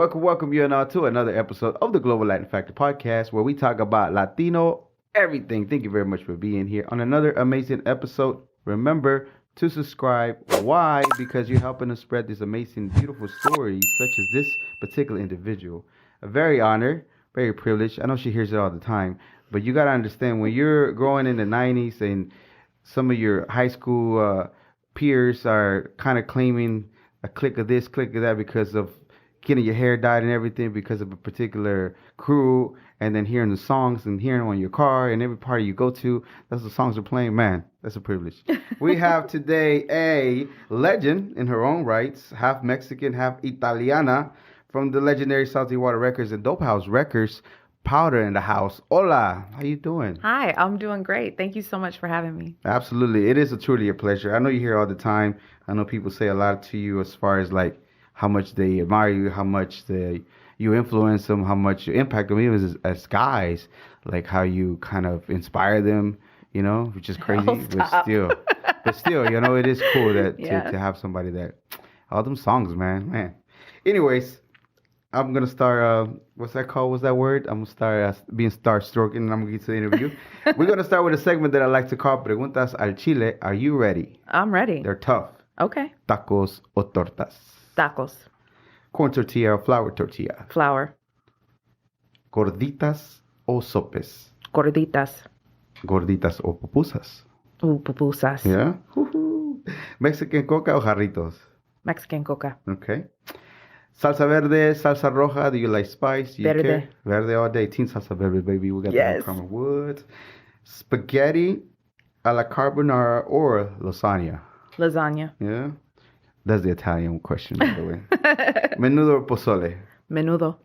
Welcome you now to another episode of the Global Latin Factor podcast where we talk about Latino everything. Thank you very much for being here on another amazing episode. Remember to subscribe. Why? Because you're helping us spread these amazing, beautiful stories such as this particular individual. A very honored, very privileged. I know she hears it all the time, but you got to understand when you're growing in the 90s and some of your high school peers are kind of claiming a click of this, click of that because of getting your hair dyed and everything because of a particular crew, and then hearing the songs and hearing them on your car and every party you go to, that's the songs are playing. Man, that's a privilege. We have today a legend in her own rights, half Mexican, half Italiana, from the legendary Salty Water Records and Dope House Records. Powda in the house. Hola, how you doing? Hi, I'm doing great. Thank you so much for having me. Absolutely, it is truly a pleasure. I know you hear all the time. I know people say a lot to you as far as like how much they admire you, how much you influence them, how much you impact them, even as guys, like how you kind of inspire them, you know, which is crazy, but still, you know, it is cool that to have somebody that, all them songs, man. Anyways, I'm gonna start. What's that called? What's that word? I'm gonna start being star-stroking, and I'm gonna get to the interview. We're gonna start with a segment that I like to call "Preguntas al Chile." Are you ready? I'm ready. They're tough. Okay. Tacos o tortas? Tacos. Corn tortilla or flour tortilla? Flour. Gorditas o sopes? Gorditas. Gorditas o pupusas? Pupusas. Yeah. Woo-hoo. Mexican coca o jarritos? Mexican coca. Okay. Salsa verde, salsa roja. Do you like spice? Do you Verde. care? Verde all day. Team salsa verde, baby. We got that in common. What? Spaghetti a la carbonara or lasagna? Lasagna. Yeah. That's the Italian question, by the way. Menudo or pozole? Menudo.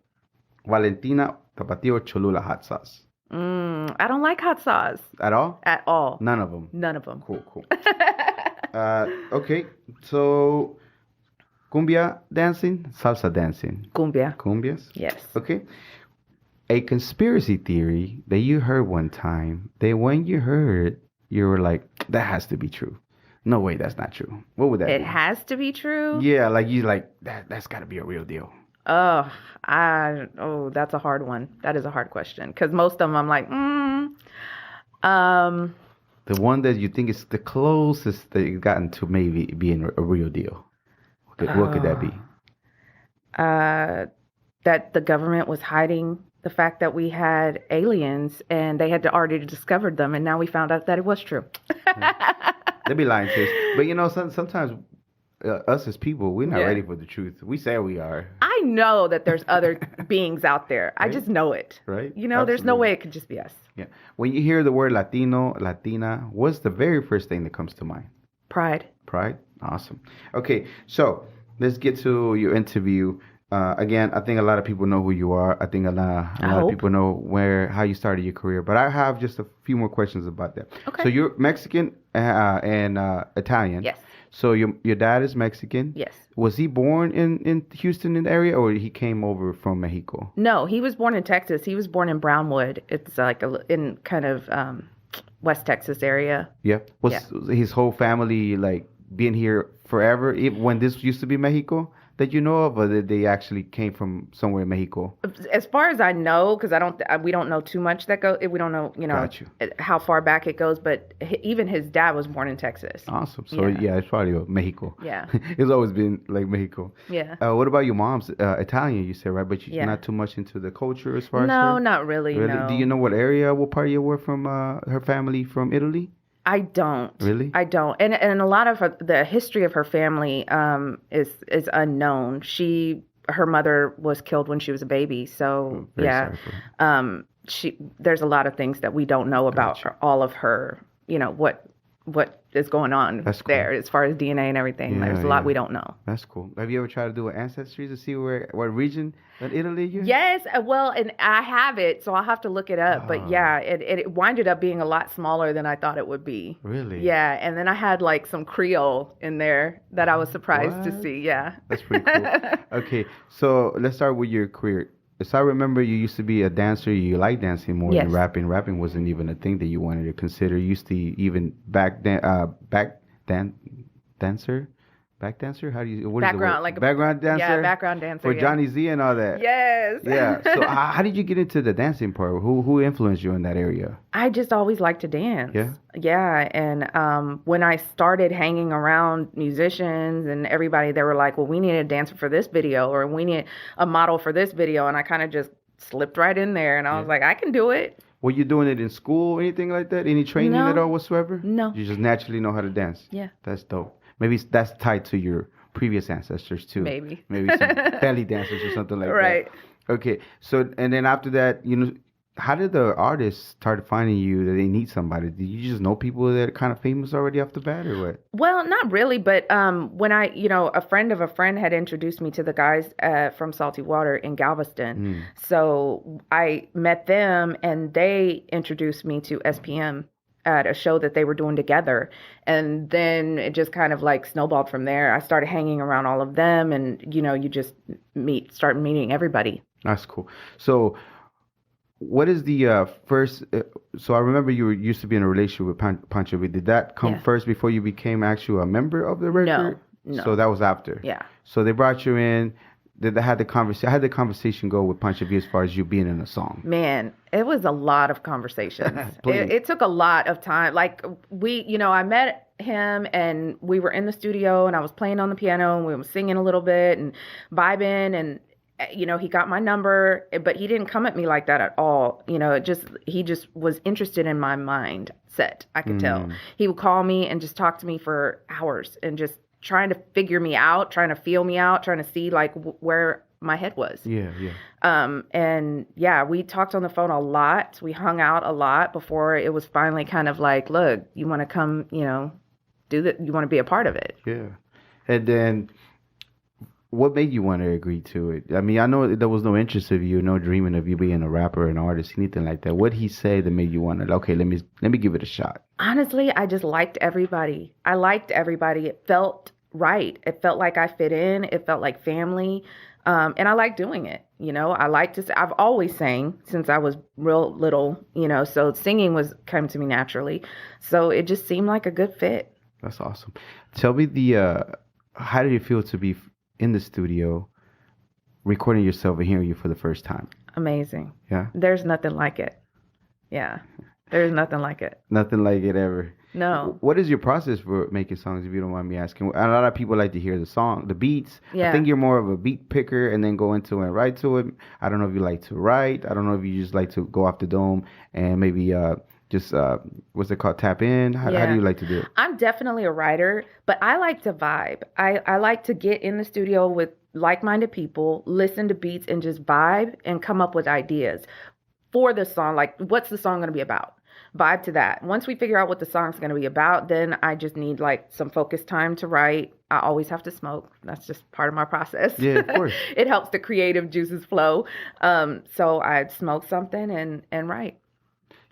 Valentina, tapatio, Cholula hot sauce? I don't like hot sauce. At all? At all. None of them? None of them. Cool. Okay, so cumbia dancing, salsa dancing? Cumbia. Cumbias? Yes. Okay. A conspiracy theory that you heard one time, that when you heard it, you were like, that has to be true. No way, that's not true. What would that be? It has to be true? Yeah, like you like, that's got to be a real deal. That's a hard one. That is a hard question. Because most of them I'm like, The one that you think is the closest that you've gotten to maybe being a real deal. What could that be? That the government was hiding the fact that we had aliens and they had already discovered them, and now we found out that it was true. They be lying to us. But you know, sometimes us as people, we're not ready for the truth. We say we are. I know that there's other beings out there. Right? I just know it. Right? You know, There's no way it could just be us. Yeah. When you hear the word Latino, Latina, what's the very first thing that comes to mind? Pride. Pride? Awesome. Okay, so let's get to your interview. Again, I think a lot of people know who you are. I think a lot of people know how you started your career. But I have just a few more questions about that. Okay. So you're Mexican and Italian. Yes. So your dad is Mexican. Yes. Was he born in Houston in the area, or he came over from Mexico? No, he was born in Texas. He was born in Brownwood. It's like in kind of West Texas area. Yeah. Was his whole family like being here forever when this used to be Mexico that you know of, or that they actually came from somewhere in Mexico? As far as I know, because we don't know too much that goes. We don't know, how far back it goes. But even his dad was born in Texas. Awesome. So it's probably Mexico. Yeah. It's always been like Mexico. Yeah. What about your mom's Italian? You said, right? But you're not too much into the culture as far as no, not really. Really? No. Do you know what part you were from? Her family from Italy? I don't. Really? I don't. And a lot of the history of her family is unknown. Her mother was killed when she was a baby. So there's a lot of things that we don't know about all of her, what is going on there as far as DNA and everything. There's a lot we don't know. That's cool. Have you ever tried to do an ancestry to see what region in Italy you're? Yes. Well, and I have it, so I'll have to look it up. But it winded up being a lot smaller than I thought it would be. Really? Yeah. And then I had like some Creole in there that I was surprised to see. Yeah. That's pretty cool. Okay. So let's start with your career. As I remember, you used to be a dancer. You like dancing more than rapping. Rapping wasn't even a thing that you wanted to consider. You used to even back back dancer? How do you what background, is the word? like Background dancer? Yeah, background dancer. For Johnny Z and all that. Yes. Yeah. So how did you get into the dancing part? Who influenced you in that area? I just always liked to dance. Yeah. Yeah. And when I started hanging around musicians and everybody, they were like, well, we need a dancer for this video, or we need a model for this video. And I kind of just slipped right in there, and I was like, I can do it. Were you doing it in school or anything like that? Any training at all whatsoever? No. You just naturally know how to dance? Yeah. That's dope. Maybe that's tied to your previous ancestors too. Maybe some belly dancers or something like right. that. Okay. So, and then after that, how did the artists start finding you that they need somebody? Did you just know people that are kind of famous already off the bat, or what? Well, not really, but when I, a friend of a friend had introduced me to the guys from Salty Water in Galveston. So I met them, and they introduced me to SPM at a show that they were doing together. And then it just kind of like snowballed from there. I started hanging around all of them, and, you just start meeting everybody. That's cool. So what is the first? So I remember you used to be in a relationship with Pancho. Did that come first before you became actually a member of the record? No. So that was after. Yeah. So they brought you in. Did they had the conversation? How did the conversation go with Pancho as far as you being in a song? Man, it was a lot of conversations. it took a lot of time. Like I met him, and we were in the studio, and I was playing on the piano, and we were singing a little bit and vibing, and he got my number, but he didn't come at me like that at all. He just was interested in my mindset. I could tell. He would call me and just talk to me for hours, and just trying to figure me out, trying to feel me out, trying to see like where my head was. Yeah. And we talked on the phone a lot. We hung out a lot before it was finally kind of like, look, you want to come, do that. You want to be a part of it. Yeah. And then, what made you want to agree to it? I mean, I know there was no interest of you, no dreaming of you being a rapper, an artist, anything like that. What did he say that made you want to, okay, let me give it a shot? Honestly, I just liked everybody. I liked everybody. It felt right. It felt like I fit in. It felt like family. And I like doing it. I like to, I've always sang since I was real little, so singing came to me naturally. So it just seemed like a good fit. That's awesome. Tell me how did it feel to be in the studio recording yourself and hearing you for the first time? Amazing. Yeah. There's nothing like it. Yeah. There's nothing like it. Nothing like it ever. No. What is your process for making songs, if you don't mind me asking? A lot of people like to hear the beats. Yeah. I think you're more of a beat picker and then go into it and write to it. I don't know if you like to write. I don't know if you just like to go off the dome and maybe just what's it called, tap in? How do you like to do it? I'm definitely a writer, but I like to vibe. I like to get in the studio with like-minded people, listen to beats, and just vibe and come up with ideas for the song. Like, what's the song going to be about? Vibe to that. Once we figure out what the song's going to be about, then I just need like some focused time to write. I always have to smoke. That's just part of my process. Yeah, of course. It helps the creative juices flow. So I'd smoke something and write.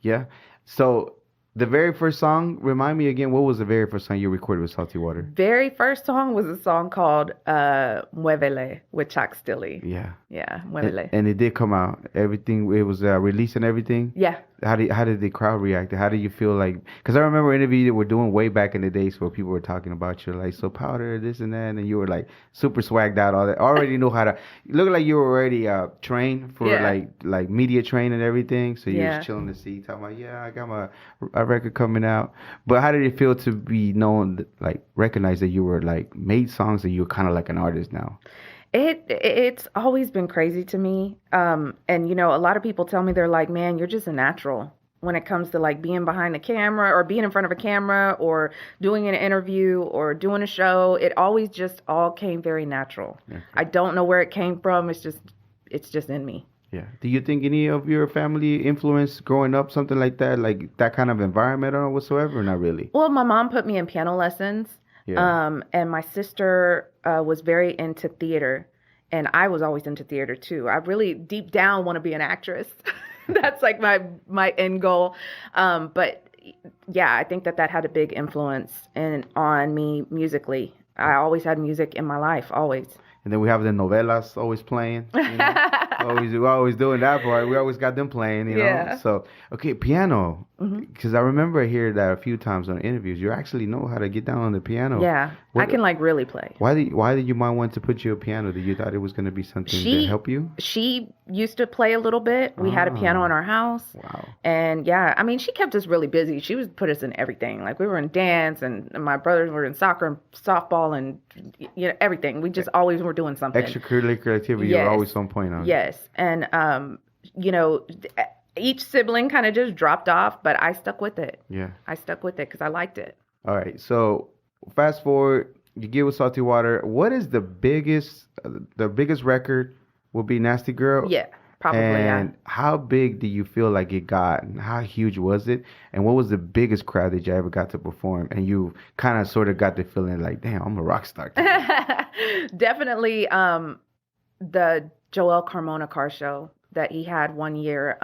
Yeah. So the very first song, remind me again, what was the very first song you recorded with Salty Water? Very first song was a song called Muévele with Chuck Stilley. Yeah. Yeah, Muévele. And it did come out. Everything, it was released and everything? Yeah. How did the crowd react? How did you feel like? Because I remember interviews that were doing way back in the days where people were talking about you, like, so Powder, this and that, and you were like super swagged out, all that. Already knew how to. You looked like you were already trained for like media training and everything. So you was chilling the seat, talking about, I got a record coming out. But how did it feel to be known, like recognized that you were like made songs and you were kind of like an artist now? It's always been crazy to me. And, a lot of people tell me, they're like, man, you're just a natural when it comes to like being behind the camera or being in front of a camera or doing an interview or doing a show. It always just all came very natural. Okay. I don't know where it came from. It's just in me. Yeah. Do you think any of your family influenced growing up, something like that kind of environment or whatsoever, or not really? Well, my mom put me in piano lessons. Yeah. And my sister was very into theater, and I was always into theater too. I really deep down want to be an actress. That's like my end goal. But yeah, I think that had a big influence on me musically. I always had music in my life, always. And then we have the novelas always playing. We're always doing that part. We always got them playing, you know. So, okay, piano. Because I remember hearing that a few times on interviews. You actually know how to get down on the piano. Yeah, I can like really play. Why did your mom want to put you a piano? Did you thought it was going to be something to help you? She used to play a little bit. We had a piano in our house. Wow. And yeah, I mean, she kept us really busy. She would put us in everything. Like we were in dance, and my brothers were in soccer and softball, and everything. We just always were doing something. Extracurricular activity. Yes. You're always on point on. Yes, and each sibling kind of just dropped off, but I stuck with it. Yeah. I stuck with it because I liked it. All right. So fast forward, you get with Salty Water. What is the biggest record will be Nasty Girl? Yeah, probably. And how big do you feel like it got? And how huge was it? And what was the biggest crowd that you ever got to perform? And you kind of sort of got the feeling like, damn, I'm a rock star. Definitely the Joel Carmona car show that he had one year.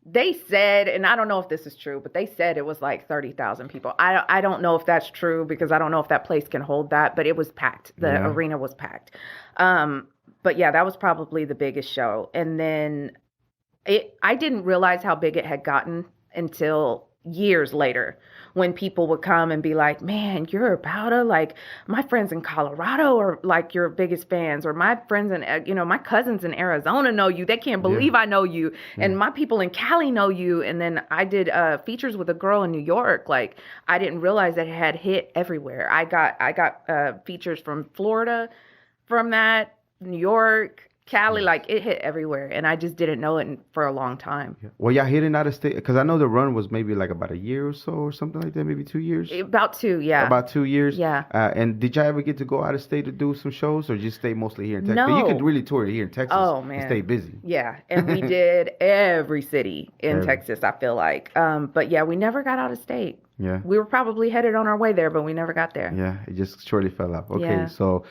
They said, and I don't know if this is true, but they said it was like 30,000 people. I don't know if that's true because I don't know if that place can hold that, but it was packed. The arena was packed. But yeah, that was probably the biggest show. And then I didn't realize how big it had gotten until years later, when people would come and be like, man, you're a Powda? Like, my friends in Colorado are like your biggest fans, or my friends in, my cousins in Arizona know you. They can't believe I know you. And my people in Cali know you. And then I did features with a girl in New York. Like, I didn't realize that it had hit everywhere. I got features from Florida from that, New York, Cali, like it hit everywhere, and I just didn't know it for a long time. Well, y'all hitting out of state, because I know the run was maybe like about a year or so, or something like that, maybe 2 years. About 2, yeah. About 2 years. Yeah. And did y'all ever get to go out of state to do some shows, or just stay mostly here in Texas? No. You could really tour here in Texas. Oh man. And stay busy. Yeah, and we did every city in Texas. I feel like, but yeah, we never got out of state. Yeah. We were probably headed on our way there, but we never got there. Yeah, it just shortly fell off. Okay, Yeah. So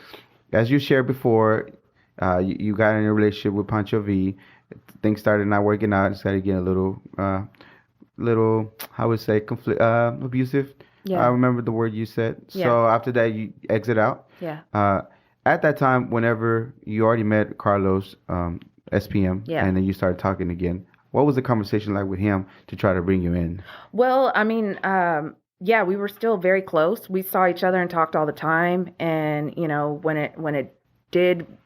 as you shared before. You got in a relationship with Pancho V. Things started not working out. It started getting a little, how would say, abusive. Yeah. I remember the word you said. Yeah. So after that, you exit out. Yeah. At that time, whenever you already met Carlos, SPM, Yeah. and then you started talking again, what was the conversation like with him to try to bring you in? Well, I mean, yeah, we were still very close. We saw each other and talked all the time. And,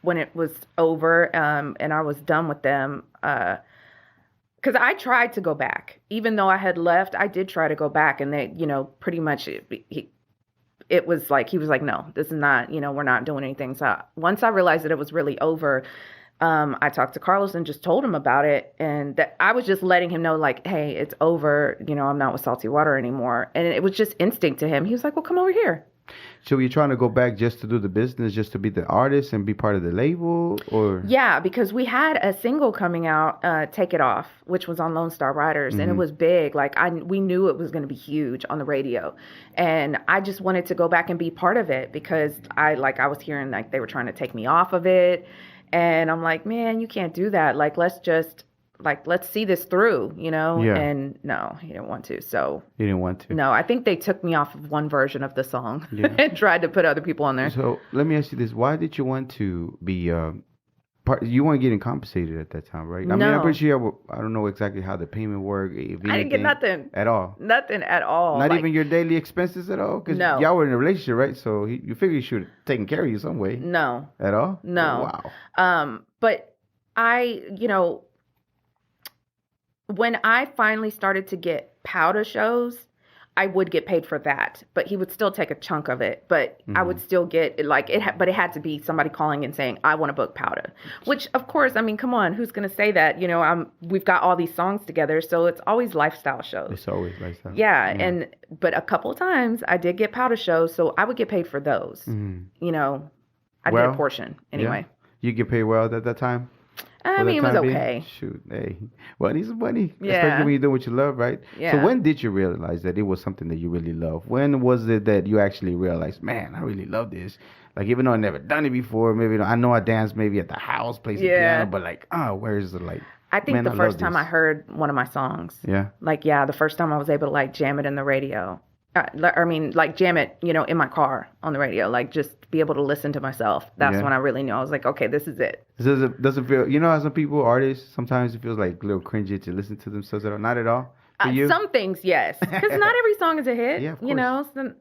when it was over, and I was done with them, because I tried to go back. Even though I had left, I did try to go back, and they, pretty much it was like, he was like, no, this is not, we're not doing anything. So once I realized that it was really over, I talked to Carlos and just told him about it, and that I was just letting him know, like, hey, it's over, I'm not with Salty Water anymore. And it was just instinct to him. He was like, well, come over here. So you're trying to go back just to do the business, just to be the artist and be part of the label, or? Yeah, because we had a single coming out, Take It Off, which was on Lone Star Riders, and it was big. Like, we knew it was going to be huge on the radio, and I just wanted to go back and be part of it, because I was hearing like they were trying to take me off of it, and I'm like, man, you can't do that. Like, let's see this through, Yeah. And no, he didn't want to. So You didn't want to. no, I think they took me off of one version of the song Yeah. and tried to put other people on there. So let me ask you this: why did you want to be part? You weren't getting compensated at that time, right? I mean, I'm No. pretty sure. I don't know exactly how the payment worked. If I didn't get anything, nothing. at all. Nothing at all. Not Like, even your daily expenses at all. Because No. y'all were in a relationship, right? So you figure he should have taken care of you some way. No. At all? No. Wow. But I, when I finally started to get Powda shows, I would get paid for that, but he would still take a chunk of it. But I would still get but it had to be somebody calling and saying, I want to book Powda, which of course, I mean, come on, who's going to say that? We've got all these songs together. So it's always lifestyle shows. It's always like that. Yeah. But a couple of times I did get Powda shows. So I would get paid for those, I did a portion anyway. Yeah. You get paid well at that time? I mean, it was okay. Shoot, hey, money's money. Yeah. Especially when you do what you love, right? Yeah. So when did you realize that it was something that you really love? When was it that you actually realized, man, I really love this? Like, even though I never done it before, maybe I know I danced maybe at the house, play some piano, but like, where's the like? I think the first time I heard one of my songs. Yeah. Like, the first time I was able to like jam it in the radio. I mean, like jam it, in my car on the radio, like just be able to listen to myself. That's when I really knew. I was like, okay, this is it. Does it feel, how some people, artists, sometimes it feels like a little cringy to listen to themselves at all? Not at all? For you? Some things, yes. Because not every song is a hit, Yeah, of course. So,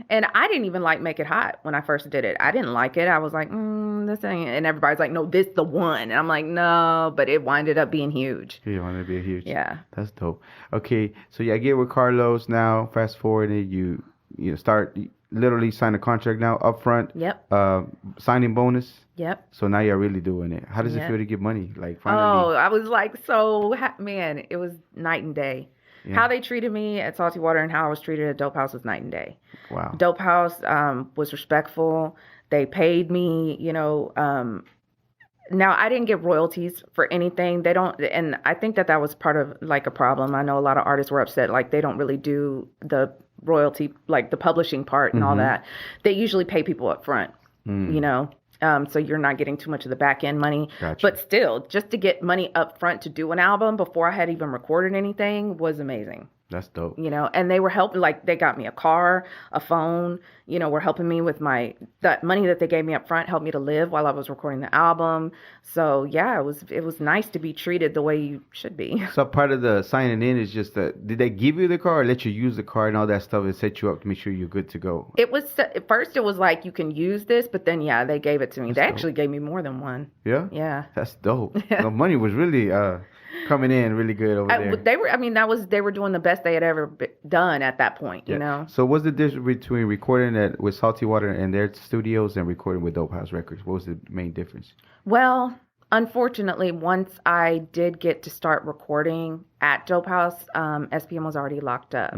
And I didn't even like Make It Hot when I first did it. I didn't like it. I was like, this ain't. And everybody's like, no, this the one. And I'm like, no, but it winded up being huge. You wanted to be a huge. Yeah. That's dope. Okay, so I get with Carlos now. Fast forward, and you start literally sign a contract now up front. Yep. Signing bonus. Yep. So now you're really doing it. How does it feel to get money? Like finally. Oh, I was like, man, it was night and day. Yeah. How they treated me at Salty Water and how I was treated at Dope House was night and day. Wow. Dope House was respectful. They paid me, now I didn't get royalties for anything. They don't, and I think that was part of like a problem. I know a lot of artists were upset, like they don't really do the royalty, like the publishing part and all that. They usually pay people up front, so you're not getting too much of the back end money. Gotcha. But still, just to get money up front to do an album before I had even recorded anything was amazing. That's dope. And they were helping, like they got me a car, a phone, were helping me with that money that they gave me up front, helped me to live while I was recording the album. So yeah, it was nice to be treated the way you should be. So part of the signing in is just did they give you the car or let you use the car and all that stuff and set you up to make sure you're good to go? It was, at first it was like, you can use this, but then they gave it to me. They actually gave me more than one. Yeah? Yeah. That's dope. The money was really coming in really good over there. They were doing the best they had ever done at that point, So what's the difference between recording with Salty Water and their studios and recording with Dope House Records? What was the main difference? Well, unfortunately, once I did get to start recording at Dope House, SPM was already locked up.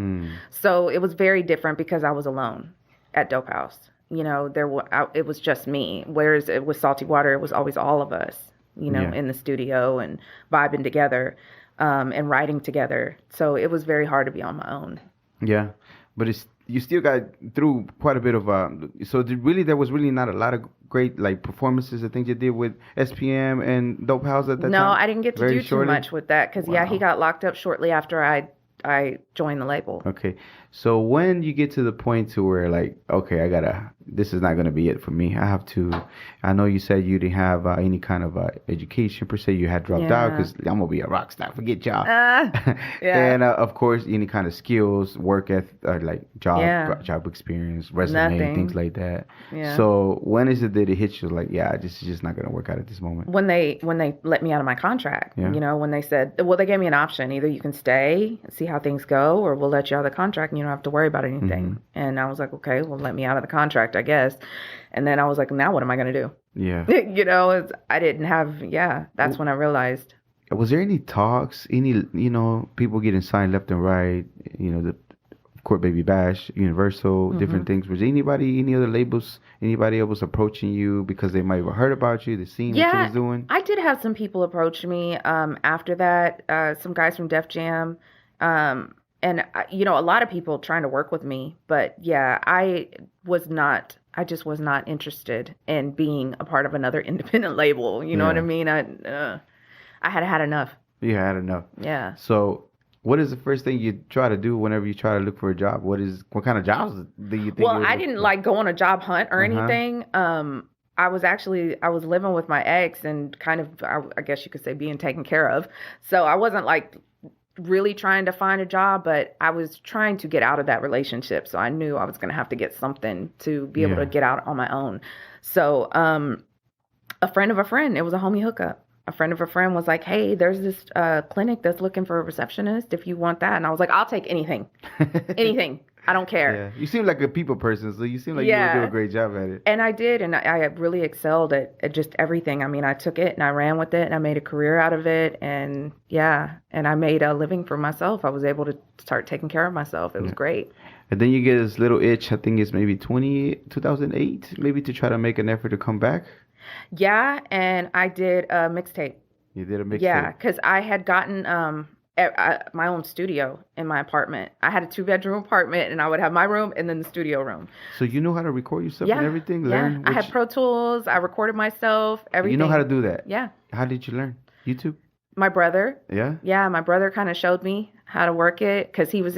So it was very different because I was alone at Dope House. It was just me. Whereas with Salty Water, it was always all of us. In the studio and vibing together and writing together. So it was very hard to be on my own. Yeah, but you still got through quite a bit of so there was really not a lot of great like performances and things you did with SPM and Dope House at that time? No, I didn't get to do too much with that because he got locked up shortly after I joined the label. Okay. So when you get to the point to where like, okay, this is not going to be it for me. I know you said you didn't have any kind of education per se. You had dropped out because I'm going to be a rock star. Forget y'all. And of course, any kind of skills, work ethic, like job experience, resume, things like that. Yeah. So when is it that it hits you like, this is just not going to work out at this moment? When they let me out of my contract, when they said, they gave me an option. Either you can stay, see how things go, or we'll let you out of the contract and you don't have to worry about anything. And I was like, okay, well, let me out of the contract, I guess. And then I was like, now what am I going to do? Yeah. I didn't have, that's when I realized. Was there any talks, people getting signed left and right, the Court Baby Bash, Universal, different things? Was any other labels, anybody else approaching you because they might have heard about you, the scene that you was doing? I did have some people approach me after that, some guys from Def Jam, and a lot of people trying to work with me, but I just was not interested in being a part of another independent label. You know what I mean? I had enough. You had enough. Yeah. So what is the first thing you try to do whenever you try to look for a job? What kind of jobs do you think? Well, I didn't like go on a job hunt or anything. I was living with my ex and kind of, I guess you could say, being taken care of. So I wasn't like really trying to find a job, but I was trying to get out of that relationship. So I knew I was going to have to get something to be able to get out on my own. So a friend of a friend, it was a homie hookup. A friend of a friend was like, hey, there's this clinic that's looking for a receptionist if you want that. And I was like, I'll take anything. Anything. I don't care. Yeah. You seem like a people person, so you seem like you would do a great job at it. And I did, and I really excelled at just everything. I mean, I took it and I ran with it and I made a career out of it. And and I made a living for myself. I was able to start taking care of myself. It was great. And then you get this little itch, I think it's maybe 2008, maybe to try to make an effort to come back. Yeah, and I did a mixtape. You did a mixtape? Yeah, because I had gotten my own studio in my apartment. I had a 2-bedroom apartment, and I would have my room and then the studio room. So you know how to record yourself and everything? Learn? I had Pro Tools. I recorded myself, everything. You know how to do that? Yeah. How did you learn? YouTube? My brother. Yeah? Yeah, my brother kind of showed me how to work it because he was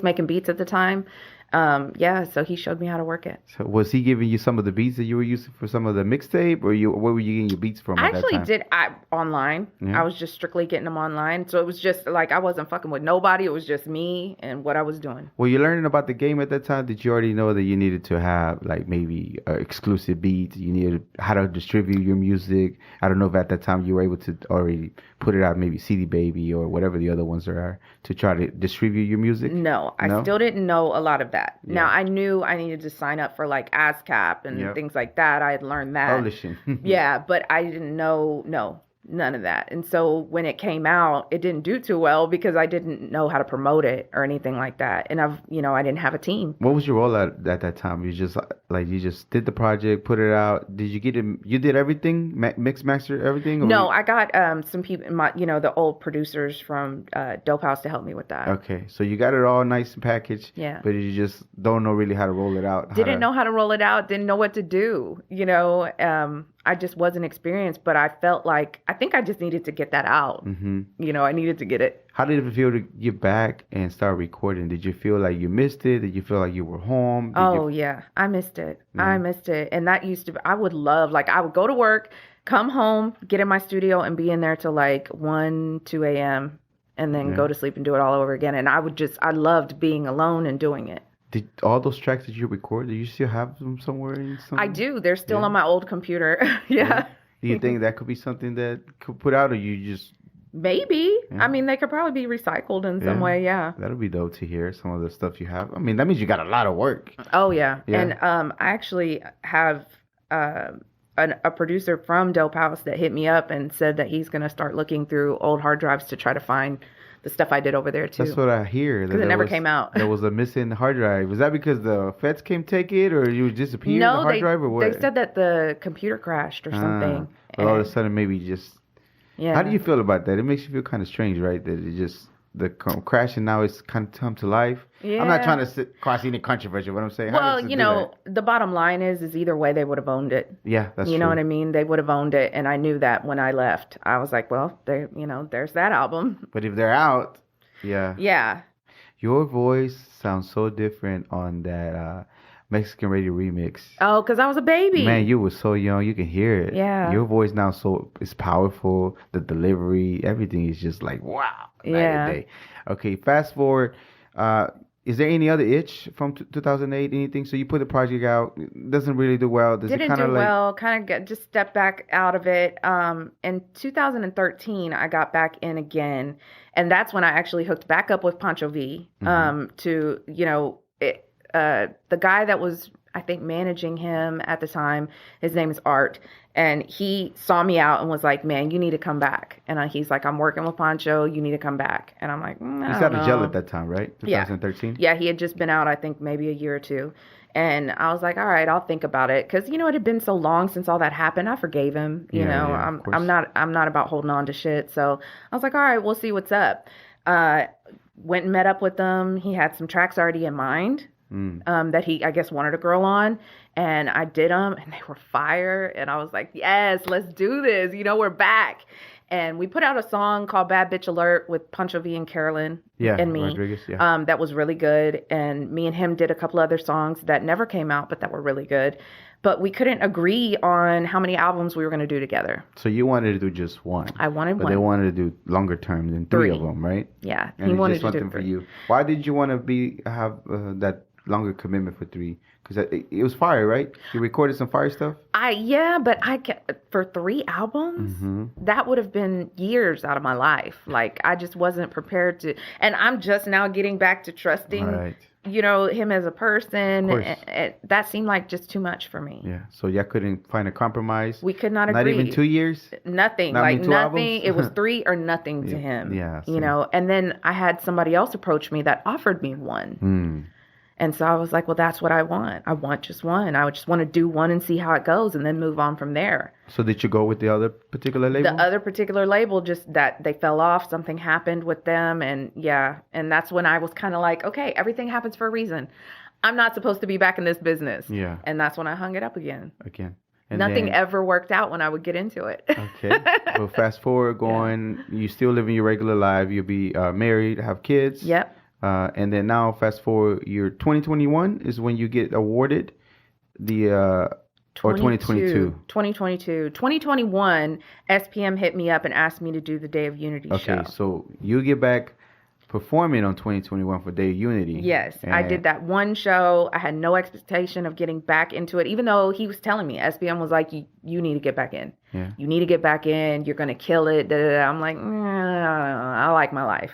making beats at the time. Yeah, so he showed me how to work it. So was he giving you some of the beats that you were using for some of the mixtape, or where were you getting your beats from I at that actually time? online. Yeah. I was just strictly getting them online. So it was just like I wasn't fucking with nobody. It was just me and what I was doing. Were you learning about the game at that time? Did you already know that you needed to have like maybe exclusive beats? You needed how to distribute your music. I don't know if at that time you were able to already put it out, maybe CD Baby or whatever the other ones are, to try to distribute your music. No, I No? still didn't know a lot of that. Yeah. Now I knew I needed to sign up for like ASCAP and Yep. things like that. I had learned that. Publishing. Yeah, but I didn't know, no, none of that. And so when it came out, it didn't do too well because I didn't know how to promote it or anything like that. And I didn't have a team. What was your role at that time? You just you just did the project, put it out. Did you get it? You did everything, mix, master, everything? Or No, I got some people, the old producers from Dope House to help me with that. Okay, so you got it all nice and packaged. Yeah. But you just don't know really how to roll it out. Didn't know how to roll it out. Didn't know what to do. I just wasn't experienced, but I felt like I think I just needed to get that out. Mm-hmm. I needed to get it. How did it feel to get back and start recording? Did you feel like you missed it? Did you feel like you were home? Yeah, I missed it. Yeah. I missed it. And that used to be, I would love, like, I would go to work, come home, get in my studio, and be in there till like 1, 2 a.m., and then go to sleep and do it all over again. And I loved being alone and doing it. Did all those tracks that you record, do you still have them somewhere in some? I do. They're still on my old computer. Yeah. Do you think that could be something that could put out, or you just? Maybe. Yeah. I mean, they could probably be recycled in some way. Yeah. That'll be dope to hear some of the stuff you have. I mean, that means you got a lot of work. Oh yeah. Yeah. And I actually have a producer from Dope House that hit me up and said that he's gonna start looking through old hard drives to try to find the stuff I did over there too. That's what I hear. Because it never came out. There was a missing hard drive. Was that because the feds came take it, or you disappeared No, the hard drive, or what? they said that the computer crashed or something. But all of a sudden, maybe just. Yeah. How do you feel about that? It makes you feel kind of strange, right? That it just the crashing now is kind of come to life. Yeah. I'm not trying to cause any controversy. What I'm saying. How Well, does it do that? the bottom line is either way they would have owned it. Yeah, that's You true. know what I mean? They would have owned it, and I knew that when I left. I was like, well, there's that album. But if they're out, yeah. Yeah. Your voice sounds so different on that Mexican radio remix. Oh, because I was a baby. Man, you were so young. You can hear it. Yeah. Your voice now is powerful. The delivery, everything is just like wow. Night Yeah. and day. Okay, fast forward. Is there any other itch from 2008? Anything? So you put the project out. It doesn't really do well. Does Didn't it kind do of like? well. Kind of just stepped back out of it. In 2013, I got back in again, and that's when I actually hooked back up with Pancho V. To the guy that was, I think, managing him at the time. His name is Art, and he saw me out and was like, "Man, you need to come back." And he's like, "I'm working with Pancho. You need to come back." And I'm like, I You don't sounded know. gel at that time, right? Yeah. 2013. Yeah, he had just been out, I think, maybe a year or two. And I was like, all right, I'll think about it. Because, it had been so long since all that happened. I forgave him. Yeah, of course. I'm not about holding on to shit. So I was like, all right, we'll see what's up. Went and met up with him. He had some tracks already in mind that he, I guess, wanted a girl on. And I did them, and they were fire. And I was like, yes, let's do this. We're back. And we put out a song called Bad Bitch Alert with Pancho V and Carolyn and me. Rodriguez, yeah. That was really good. And me and him did a couple other songs that never came out, but that were really good. But we couldn't agree on how many albums we were going to do together. So you wanted to do just one. I wanted but one. they wanted to do longer term than three of them, right? Yeah, And he it's wanted just to do something for three. you. Why did you want to have that longer commitment for three? Because it was fire, right? You recorded some fire stuff? But for 3 albums, that would have been years out of my life. Like, I just wasn't prepared to, and I'm just now getting back to trusting, Right. him as a person. Of course. And that seemed like just too much for me. Yeah. So y'all couldn't find a compromise? We could not agree. Not even 2 years? Nothing. Not Like even 2 nothing. albums? It was 3 or nothing to him. Yeah, And then I had somebody else approach me that offered me one. And so I was like, well, that's what I want. I want just one. I would just want to do one and see how it goes and then move on from there. So did you go with the other particular label? The other particular label, just that they fell off. Something happened with them. And yeah. And that's when I was kind of like, okay, everything happens for a reason. I'm not supposed to be back in this business. Yeah. And that's when I hung it up again. And nothing then, ever worked out when I would get into it. okay. Well, fast forward going, you still living your regular life. You'll be married, have kids. Yep. And then now, fast forward, year 2021 is when you get awarded the, or 2022. 2022. 2021, SPM hit me up and asked me to do the Day of Unity show. Okay, so you get back performing on 2021 for Day of Unity. Yes, I did that one show. I had no expectation of getting back into it, even though he was telling me, SPM was like, you need to get back in. Yeah. You need to get back in. You're going to kill it. Da, da, da. I'm like, I like my life,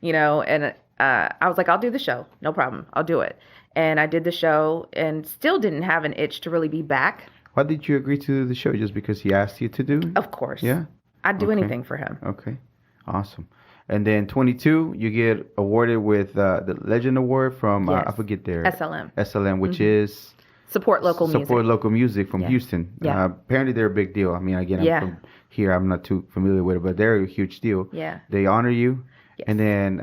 and I was like, I'll do the show. No problem. I'll do it. And I did the show and still didn't have an itch to really be back. Why did you agree to do the show? Just because he asked you to do? Of course. Yeah? I'd do anything for him. Okay. Awesome. And then 22, you get awarded with the Legend Award from, Yes. I forget their... SLM, which is... Support local music. Support local music from Houston. Yeah. Apparently they're a big deal. I mean, again, I'm from here. I'm not too familiar with it, but they're a huge deal. Yeah. They honor you. Yes. And then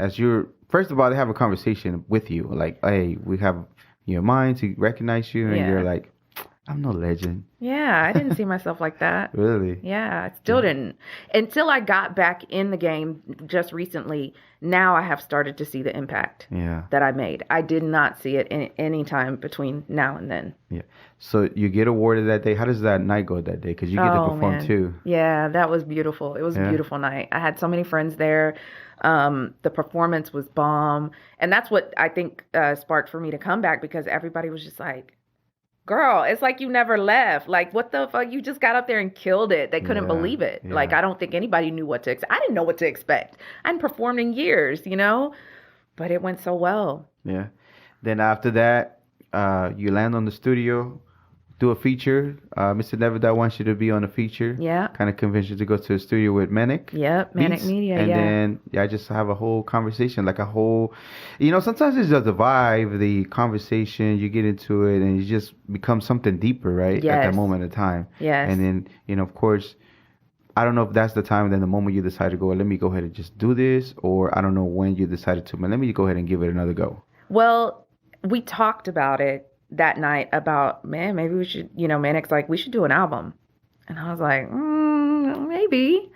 first of all, they have a conversation with you. Like, hey, we have your mind to recognize you. And you're like, I'm no legend. Yeah, I didn't see myself like that. Really? Yeah, I still didn't. Until I got back in the game just recently, now I have started to see the impact that I made. I did not see it in any time between now and then. Yeah. So you get awarded that day. How does that night go that day? Because you get to perform too. Yeah, that was beautiful. It was a beautiful night. I had so many friends there. The performance was bomb. And that's what I think sparked for me to come back, because everybody was just like, girl, it's like you never left. Like, what the fuck? You just got up there and killed it. They couldn't believe it. Yeah. Like, I don't think anybody knew what to expect. I didn't know what to expect. I hadn't performed in years, but it went so well. Yeah. Then after that, you land on the studio, do a feature. Mr. Neverdat wants you to be on a feature. Yeah. Kind of convinced you to go to the studio with Manic. Yep, Manic Beats. Media, and then, I just have a whole conversation, like a whole, sometimes it's just the vibe, the conversation, you get into it, and it just becomes something deeper, right? Yes. At that moment in time. Yes. And then, of course, I don't know if that's the time, then the moment you decide to go, let me go ahead and just do this, or I don't know when you decided to, but let me go ahead and give it another go. Well, we talked about it that night about, man, maybe we should, Manic's like, we should do an album. And I was like, maybe.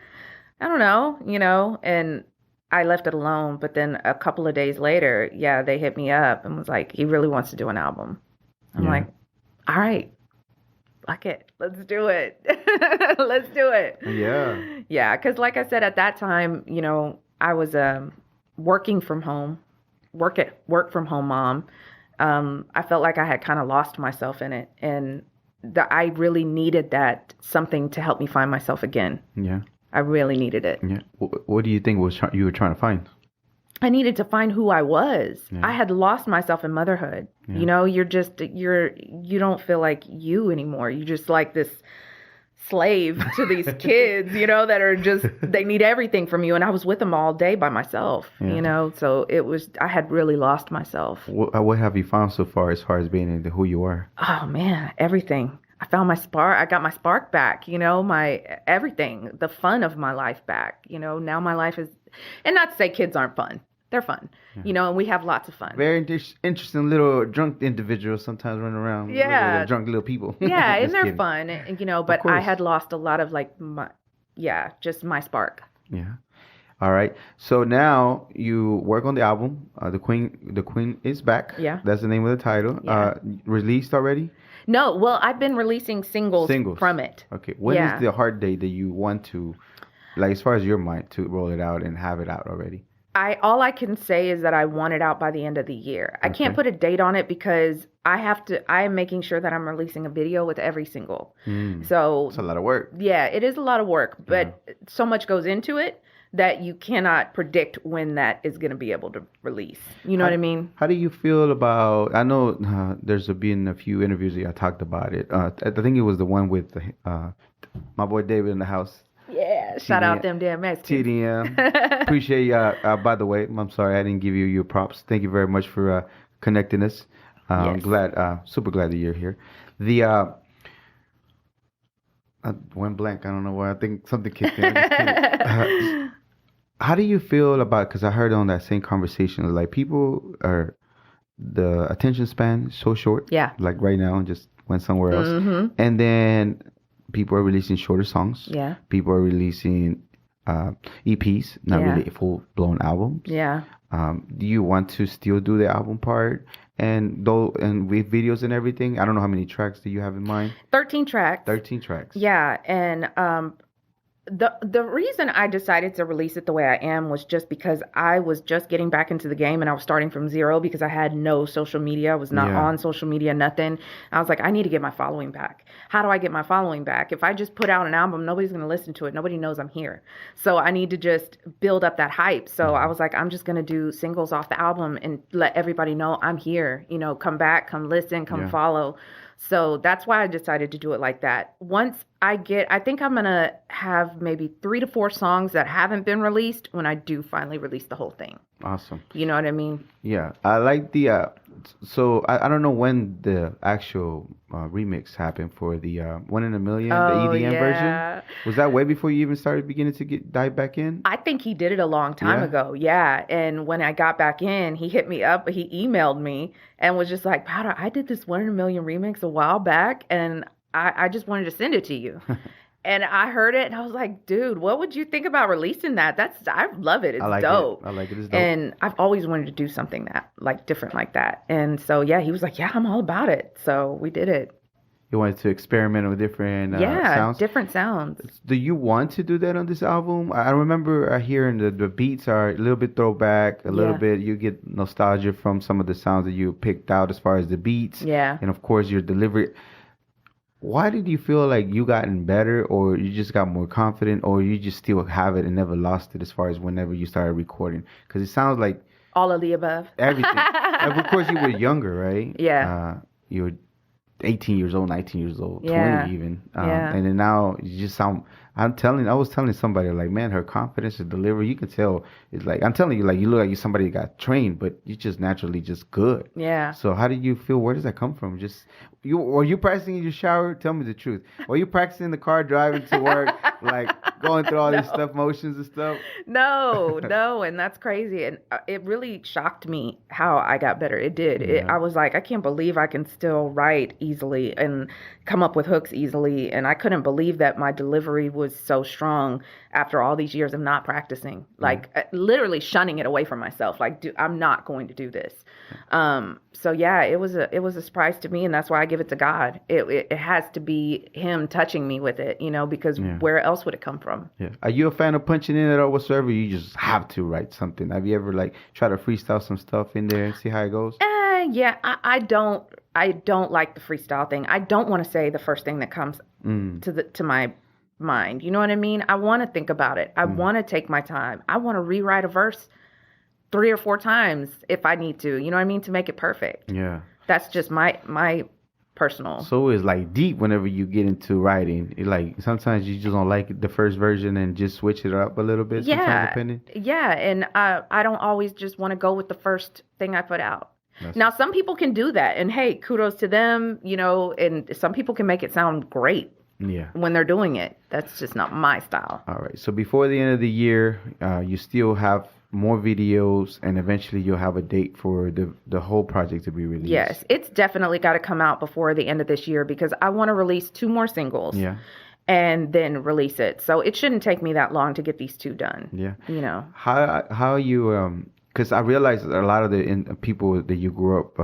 I don't know, and I left it alone. But then a couple of days later, they hit me up and was like, he really wants to do an album. I'm like, all right, fuck it. Let's do it. Let's do it. Yeah. Yeah, because like I said, at that time, I was working from home, work from home mom. I felt like I had kind of lost myself in it, and I really needed that something to help me find myself again. Yeah. I really needed it. Yeah. What do you think you were trying to find? I needed to find who I was. Yeah. I had lost myself in motherhood. Yeah. You don't feel like you anymore. You're just like this slave to these kids, that are just, they need everything from you. And I was with them all day by myself, so I had really lost myself. What have you found so far as being into who you are? Oh man, everything. I found my spark. I got my spark back, my everything, the fun of my life back. Now my life is, and not to say kids aren't fun. They're fun, and we have lots of fun. Very interesting little drunk individuals sometimes running around. Yeah. Drunk little people. Yeah, and they're fun, but I had lost a lot of just my spark. Yeah. All right. So now you work on the album. The Queen is back. Yeah. That's the name of the title. Yeah. Released already? No. Well, I've been releasing singles from it. Okay. When is the hard date that you want to, as far as your mind, to roll it out and have it out already? All I can say is that I want it out by the end of the year. I can't put a date on it because I am making sure that I'm releasing a video with every single. So it's a lot of work. Yeah, it is a lot of work, but so much goes into it that you cannot predict when that is going to be able to release. You know what I mean? How do you feel about, I know there's been a few interviews that I talked about it. I think it was the one with my boy David in the house. Yeah, TDM. Shout out them damn Mexicans. TDM. Appreciate you. By the way, I'm sorry I didn't give you your props. Thank you very much for connecting us. I'm super glad that you're here. I went blank. I don't know why. I think something kicked in. How do you feel about, because I heard on that same conversation, people the attention span is so short. Yeah. Like right now, just went somewhere else. Mm-hmm. And then people are releasing shorter songs. Yeah. People are releasing EPs, not really full blown albums. Yeah. Do you want to still do the album part and with videos and everything? I don't know how many tracks do you have in mind? 13 tracks. 13 tracks. Yeah, and the reason I decided to release it the way I am was just because I was just getting back into the game and I was starting from zero because I had no social media. I was not on social media, nothing. I was like, I need to get my following back. How do I get my following back? If I just put out an album, nobody's going to listen to it. Nobody knows I'm here. So I need to just build up that hype. So I was like, I'm just going to do singles off the album and let everybody know I'm here. You know, come back, come listen, come follow. So that's why I decided to do it like that. Once I think I'm going to have maybe 3 to 4 songs that haven't been released when I do finally release the whole thing. Awesome. You know what I mean? Yeah. I like the, so I don't know when the actual remix happened for the 1 in a Million, the EDM version. Was that way before you even started beginning to dive back in? I think he did it a long time ago. Yeah. And when I got back in, he hit me up, he emailed me and was just like, Powda, I did this 1 in a Million remix a while back and I just wanted to send it to you. And I heard it and I was like, dude, what would you think about releasing that? I love it. It's dope. I like it. It's dope. And I've always wanted to do something that different like that. And so, he was like, yeah, I'm all about it. So we did it. You wanted to experiment with different sounds? Different sounds. Do you want to do that on this album? I remember hearing the beats are a little bit throwback, a little bit. You get nostalgia from some of the sounds that you picked out as far as the beats. Yeah. And of course, your delivery. Why did you feel like you gotten better, or you just got more confident, or you just still have it and never lost it as far as whenever you started recording? Because it sounds like all of the above. Everything. Of course, you were younger, right? Yeah. You were 18 years old, 19 years old, 20 even. And then now you just sound. I was telling somebody like, man, her confidence, her delivery, you can tell. It's like I'm telling you, like you look like you somebody that got trained, but you just naturally just good. Yeah. So how did you feel? Where does that come from? Were you practicing in your shower? Tell me the truth. Were you practicing in the car driving to work, like going through all these stuff, motions and stuff? No, and that's crazy. And it really shocked me how I got better. It did. I was like, I can't believe I can still write easily and come up with hooks easily. And I couldn't believe that my delivery was so strong after all these years of not practicing, like literally shunning it away from myself. Like, I'm not going to do this. So it was a surprise to me, and that's why I give it to God. It has to be Him touching me with it, because where else would it come from? Yeah. Are you a fan of punching in at all whatsoever? You just have to write something. Have you ever try to freestyle some stuff in there and see how it goes? I don't like the freestyle thing. I don't want to say the first thing that comes to my mind. You know what I mean? I want to think about it. I want to take my time. I want to rewrite a verse 3 or 4 times if I need to. You know what I mean? To make it perfect. Yeah. That's just my personal. So it's deep whenever you get into writing. Sometimes you just don't like the first version and just switch it up a little bit. Sometimes depending. Yeah, and I don't always just want to go with the first thing I put out. Now, some people can do that, and hey, kudos to them, and some people can make it sound great when they're doing it. That's just not my style. All right. So before the end of the year, you still have more videos, and eventually you'll have a date for the whole project to be released. Yes, it's definitely got to come out before the end of this year because I want to release 2 more singles. Yeah. And then release it. So it shouldn't take me that long to get these 2 done. Yeah. How you because I realized that a lot of the people that you grew up,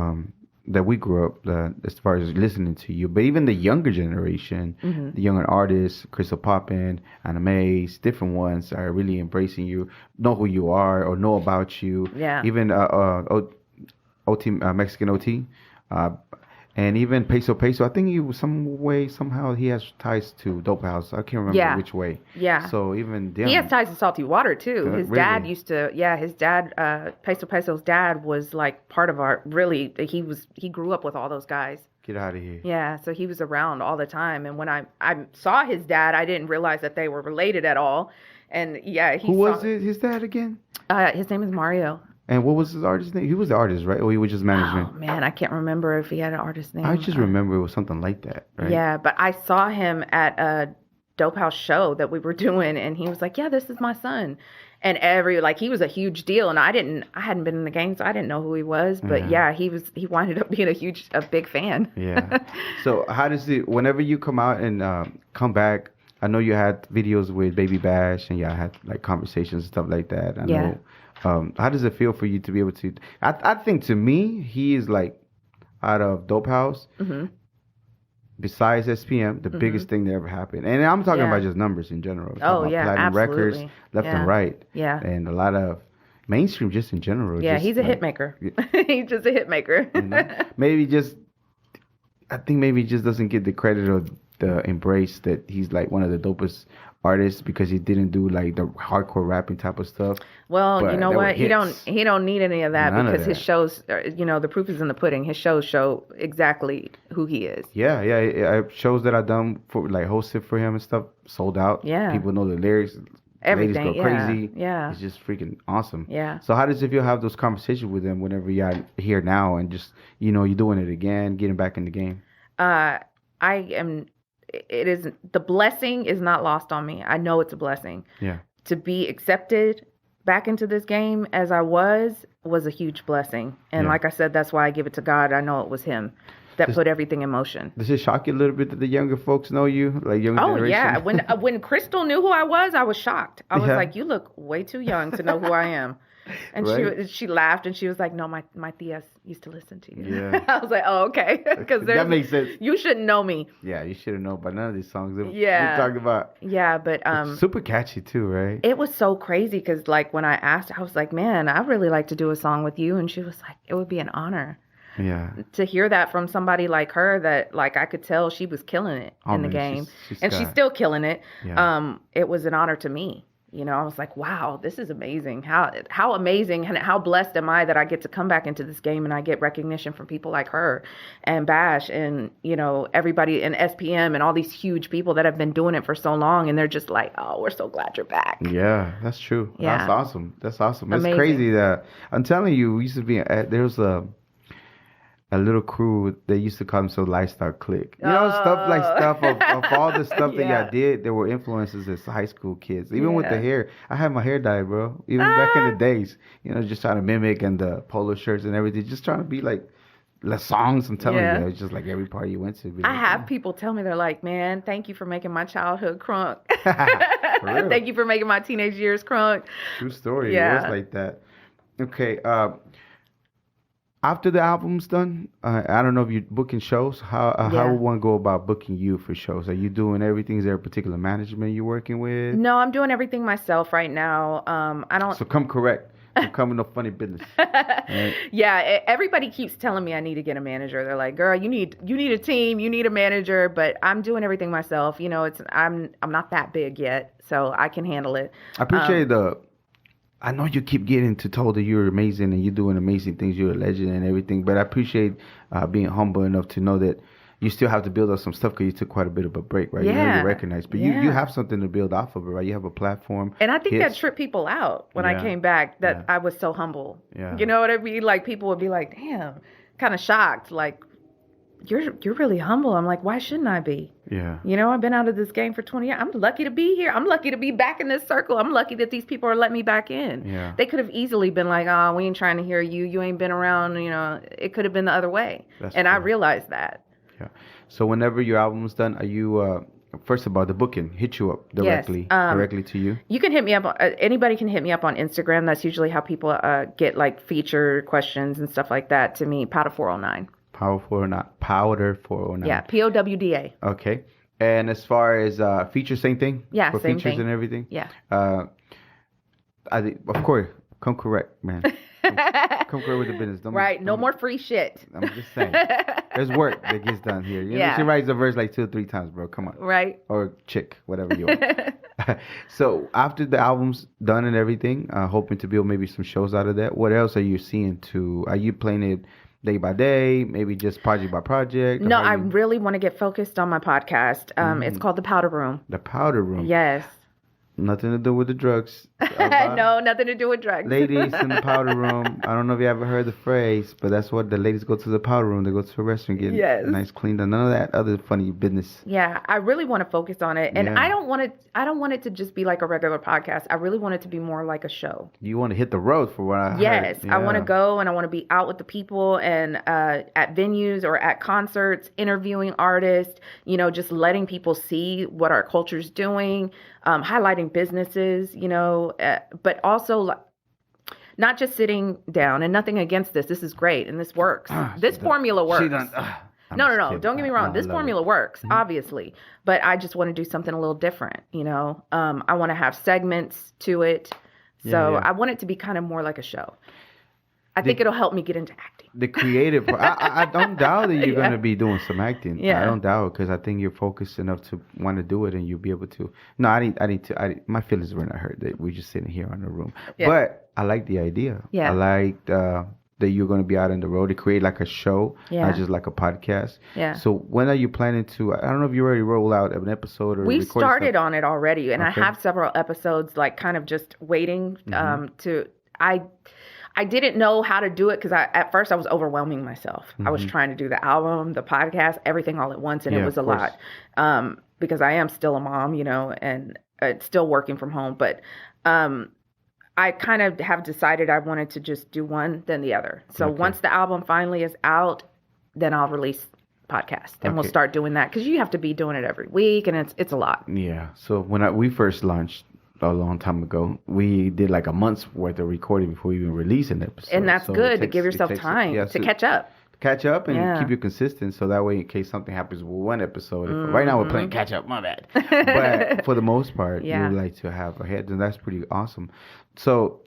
that we grew up, as far as listening to you, but even the younger generation, the younger artists, Crystal Poppin, Anna Mays, different ones are really embracing you, know who you are or know about you. Yeah. Even OT, Mexican OT, and even Peso. I think he was somehow he has ties to Dope House. I can't remember which way. Yeah. So even them, he has ties to Salty Water too. His dad used to. Yeah, his dad, Peso's dad was part of our. Really, he grew up with all those guys. Get out of here. Yeah, so he was around all the time. And when I saw his dad, I didn't realize that they were related at all. And who was his dad again? His name is Mario. And what was his artist name? He was the artist, right? Or he was just management? Oh, man, I can't remember if he had an artist name. I just remember it was something like that, right? Yeah, but I saw him at a Dope House show that we were doing, and he was like, yeah, this is my son. And he was a huge deal, and I hadn't been in the game, so I didn't know who he was. But he winded up being a big fan. Yeah. So how does it, whenever you come out and come back, I know you had videos with Baby Bash and y'all had like conversations and stuff like that. I know. How does it feel for you to be able to, I think to me, he is like out of Dope House, besides SPM, the biggest thing that ever happened. And I'm talking about just numbers in general. Platinum absolutely. records, left and right. Yeah. And a lot of mainstream just in general. Yeah, just he's a hit maker. He's just a hit maker. I think maybe he just doesn't get the credit or the embrace that he's like one of the dopest artists because he didn't do like the hardcore rapping type of stuff. Well, but you know what? He don't need any of that because his shows, the proof is in the pudding. His shows show exactly who he is. Yeah. Shows that I've done for like hosted for him and stuff sold out. Yeah. People know the lyrics. Everything. Ladies go crazy. Yeah. It's just freaking awesome. Yeah. So how does it feel have those conversations with him whenever you're here now and just, you're doing it again, getting back in the game? The blessing is not lost on me. I know it's a blessing. Yeah. To be accepted back into this game as I was a huge blessing. And like I said, that's why I give it to God. I know it was him that put everything in motion. Does it shock you a little bit that the younger folks know you, like younger generation? Oh yeah. When Crystal knew who I was shocked. I was like, you look way too young to know who I am. And she laughed and she was like, no, my tias used to listen to you. Yeah. I was like, oh, okay. Because that makes sense. You shouldn't know me. Yeah, you should have known by none of these songs that we talked about. Yeah, but it's super catchy too, right? It was so crazy because like when I asked, I was like, man, I'd really like to do a song with you. And she was like, it would be an honor. Yeah. To hear that from somebody like her that like I could tell she was killing it in the game. She's still killing it. Yeah. It was an honor to me. I was like, wow, this is amazing. How amazing and how blessed am I that I get to come back into this game and I get recognition from people like her and Bash and, everybody in SPM and all these huge people that have been doing it for so long. And they're just like, oh, we're so glad you're back. Yeah, that's true. Yeah. That's awesome. Amazing. It's crazy that I'm telling you, we used to be, there was a little crew they used to call themselves Lifestyle Clique. Stuff of all the stuff that y'all did. There were influences as high school kids. Even with the hair. I had my hair dyed, bro. Even back in the days. Just trying to mimic and the polo shirts and everything. Just trying to be like the songs. I'm telling you. It's just like every party you went to. I have people tell me, they're like, man, thank you for making my childhood crunk. Thank you for making my teenage years crunk. True story. Yeah. It was like that. Okay. After the album's done, I don't know if you're booking shows. How would one go about booking you for shows? Are you doing everything? Is there a particular management you're working with? No, I'm doing everything myself right now. I don't. So come correct. I'm coming no funny business. Right? Yeah, everybody keeps telling me I need to get a manager. They're like, "Girl, you need a team, you need a manager." But I'm doing everything myself. I'm not that big yet, so I can handle it. I appreciate I know you keep getting told that you're amazing and you're doing amazing things. You're a legend and everything. But I appreciate being humble enough to know that you still have to build up some stuff because you took quite a bit of a break, right? Yeah. You're recognized. But you have something to build off of it, right? You have a platform. And I think that tripped people out when I came back, that I was so humble. Yeah. You know what I mean? Like, people would be like, damn, kind of shocked. Like, you're really humble. I'm like, why shouldn't I be? Yeah. I've been out of this game for 20 years. I'm lucky to be here. I'm lucky to be back in this circle. I'm lucky that these people are letting me back in. Yeah. They could have easily been like, oh, we ain't trying to hear you. You ain't been around. It could have been the other way. And I realized that. Yeah. So whenever your album's done, are you, first of all, the booking hit you up directly to you? You can hit me up. Anybody can hit me up on Instagram. That's usually how people get like feature questions and stuff like that to me. Powda 409. Powder 409. Yeah, Powda. Okay. And as far as features, same thing? Yeah, for same features thing. And everything? Yeah. I think, of course, come correct, man. Come correct with the business. No more free shit. I'm just saying. There's work that gets done here. She writes a verse like 2 or 3 times, bro. Come on. Right. Or chick, whatever you want. So after the album's done and everything, hoping to build maybe some shows out of that, what else are you seeing are you playing it day by day, maybe just project by project? No, I really want to get focused on my podcast. It's called The Powder Room. The Powder Room. Yes. Nothing to do with the drugs. No, nothing to do with drugs. Ladies in the powder room. I don't know if you ever heard the phrase, but that's what the ladies go to the powder room. They go to a restaurant, get nice cleaned up. None of that other funny business. Yeah, I really want to focus on it, and Yeah. I don't want it to just be like a regular podcast. I really want it to be more like a show. You want to hit the road for what I heard. Yes, Yeah. I want to go and I want to be out with the people and at venues or at concerts, interviewing artists, just letting people see what our culture's doing, highlighting businesses, but also not just sitting down, and nothing against this. This is great and this works. This formula works. No. Don't get me wrong. This formula works, obviously, but I just want to do something a little different. I want to have segments to it. So I want it to be kind of more like a show. I think it'll help me get into acting. The creative, I don't doubt that you're going to be doing some acting. Yeah. I don't doubt it because I think you're focused enough to want to do it and you'll be able to. No, my feelings were not hurt that we're just sitting here in the room. Yeah. But I like the idea. Yeah. I like that you're going to be out on the road to create like a show, not just like a podcast. Yeah. So when are you planning to, I don't know if you already roll out an episode or we started on it already, and okay. I have several episodes like kind of just waiting I didn't know how to do it because at first I was overwhelming myself. I was trying to do the album, the podcast, everything all at once, and it was a lot because I am still a mom, and still working from home. But I kind of have decided I wanted to just do one, then the other. So once the album finally is out, then I'll release podcast, and we'll start doing that because you have to be doing it every week, and it's a lot. Yeah. So when we first launched a long time ago, we did like a month's worth of recording before we even release an episode. And that's good to give yourself time to catch up. Catch up and keep you consistent, so that way in case something happens with one episode. Right now we're playing catch up, my bad. But for the most part, you would like to have a head, and that's pretty awesome. So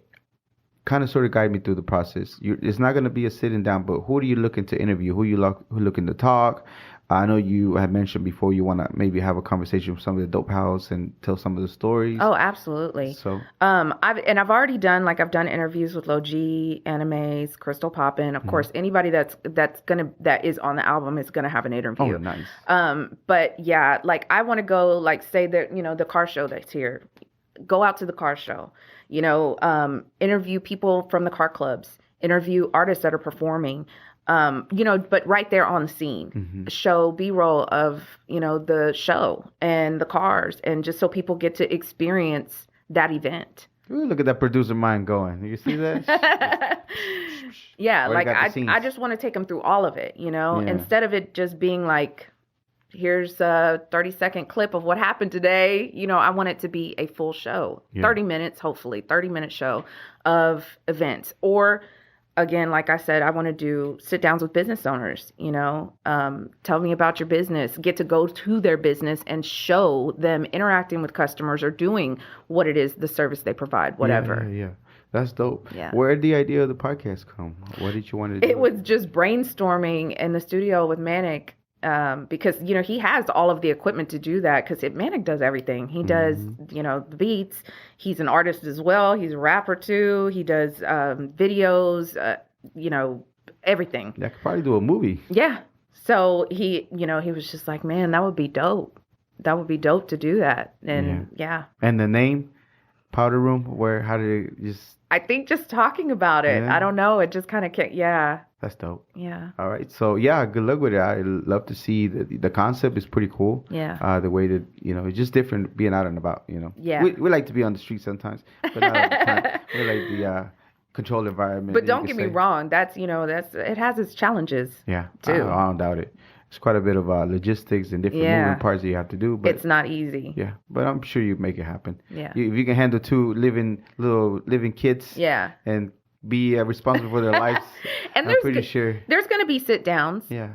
kind of sort of guide me through the process. It's not going to be a sitting down, but who are you looking to interview? Who looking to talk? I know you had mentioned before you want to maybe have a conversation with some of the dope house and tell some of the stories. Oh, absolutely. So, I've already done interviews with Lil G, Animes, Crystal Poppin. Of course, anybody that is on the album is gonna have an interview. Oh, nice. But yeah, I want to go say that the car show that's here. Go out to the car show. Interview people from the car clubs. Interview artists that are performing. But right there on the scene, show B-roll of, the show and the cars, and just so people get to experience that event. Ooh, look at that producer mind going. You see that? Yeah, I just want to take them through all of it, instead of it just being here's a 30-second clip of what happened today. I want it to be a full show, 30 minutes, hopefully 30-minute show of events. Or again, like I said, I want to do sit downs with business owners, tell me about your business, get to go to their business and show them interacting with customers or doing what it is, the service they provide, whatever. Yeah. That's dope. Yeah. Where did the idea of the podcast come? What did you want to do? It was just brainstorming in the studio with Manic. Because, he has all of the equipment to do that because Manic does everything. He does, the beats. He's an artist as well. He's a rapper too. He does videos, everything. That could probably do a movie. Yeah. So he was just like, man, that would be dope. That would be dope to do that. And yeah. And the name, Powder Room, how did it just... I think just talking about it. Yeah. I don't know. It just kind of came, That's dope. Yeah. All right. So, good luck with it. I love to see the concept is pretty cool. Yeah. The way that, it's just different being out and about, Yeah. We like to be on the street sometimes, but not all the time. We like the controlled environment. But don't get me wrong. It has its challenges. Yeah. Too. I don't doubt it. It's quite a bit of logistics and different moving parts that you have to do. But it's not easy. Yeah. But I'm sure you make it happen. Yeah. If you can handle two living kids. Yeah. And be responsible for their lives. And I'm pretty sure there's going to be sit downs. Yeah.